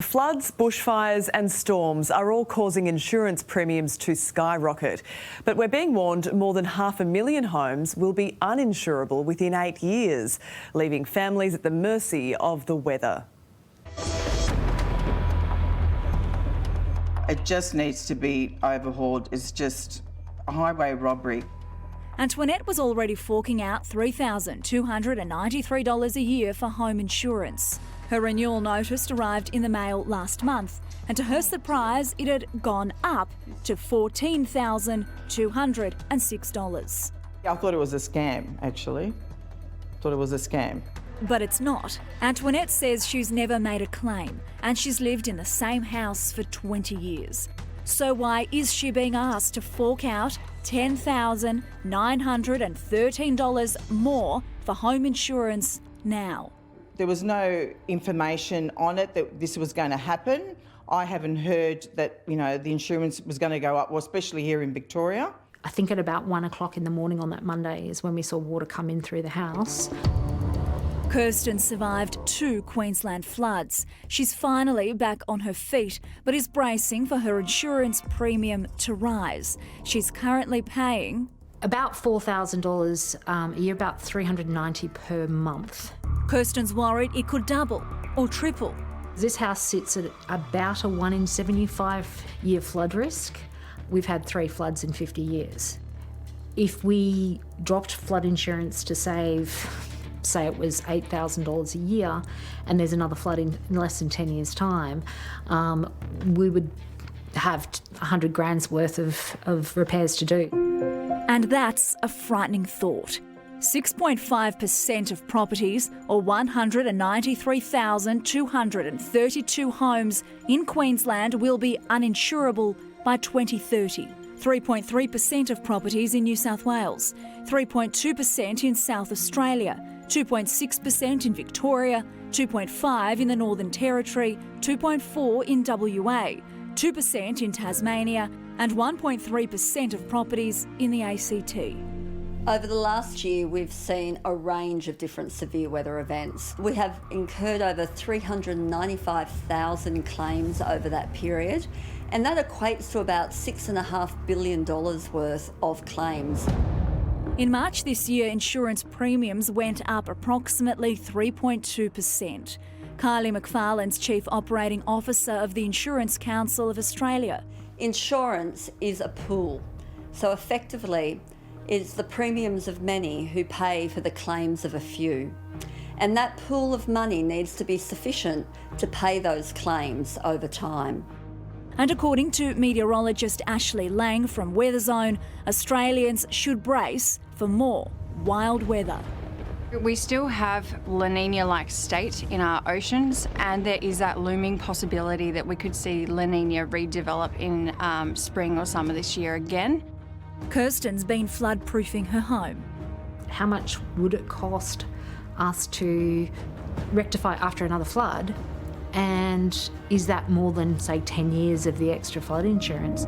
Floods, bushfires and storms are all causing insurance premiums to skyrocket. But we're being warned more than 500,000 homes will be uninsurable within 8 years, leaving families at the mercy of the weather. It just needs to be overhauled. It's just a highway robbery. Antoinette was already forking out $3,293 a year for home insurance. Her renewal notice arrived in the mail last month, and to her surprise, it had gone up to $14,206. I thought it was a scam, actually. Thought it was a scam. But it's not. Antoinette says she's never made a claim, and she's lived in the same house for 20 years. So why is she being asked to fork out $10,913 more for home insurance now? There was no information on it that this was going to happen. I haven't heard that, the insurance was going to go up, well, especially here in Victoria. I think at about 1 o'clock in the morning on that Monday is when we saw water come in through the house. Kirsten survived 2 Queensland floods. She's finally back on her feet, but is bracing for her insurance premium to rise. She's currently paying about $4,000 a year, about $390 per month. Kirsten's worried it could double or triple. This house sits at about a 1 in 75 year flood risk. We've had 3 floods in 50 years. If we dropped flood insurance to save, say it was $8,000 a year, and there's another flood in less than 10 years' time, we would have 100 grand's worth of repairs to do. And that's a frightening thought. 6.5% of properties, or 193,232 homes in Queensland, will be uninsurable by 2030. 3.3% of properties in New South Wales, 3.2% in South Australia, 2.6% in Victoria, 2.5% in the Northern Territory, 2.4% in WA, 2% in Tasmania, and 1.3% of properties in the ACT. Over the last year, we've seen a range of different severe weather events. We have incurred over 395,000 claims over that period, and that equates to about $6.5 billion worth of claims. In March this year, insurance premiums went up approximately 3.2%. Kylie McFarlane's Chief Operating Officer of the Insurance Council of Australia. Insurance is a pool, so effectively it's the premiums of many who pay for the claims of a few. And that pool of money needs to be sufficient to pay those claims over time. And according to meteorologist Ashley Lang from Weather Zone, Australians should brace for more wild weather. We still have La Nina-like state in our oceans, and there is that looming possibility that we could see La Nina redevelop in spring or summer this year again. Kirsten's been flood-proofing her home. How much would it cost us to rectify after another flood? And is that more than, say, 10 years of the extra flood insurance?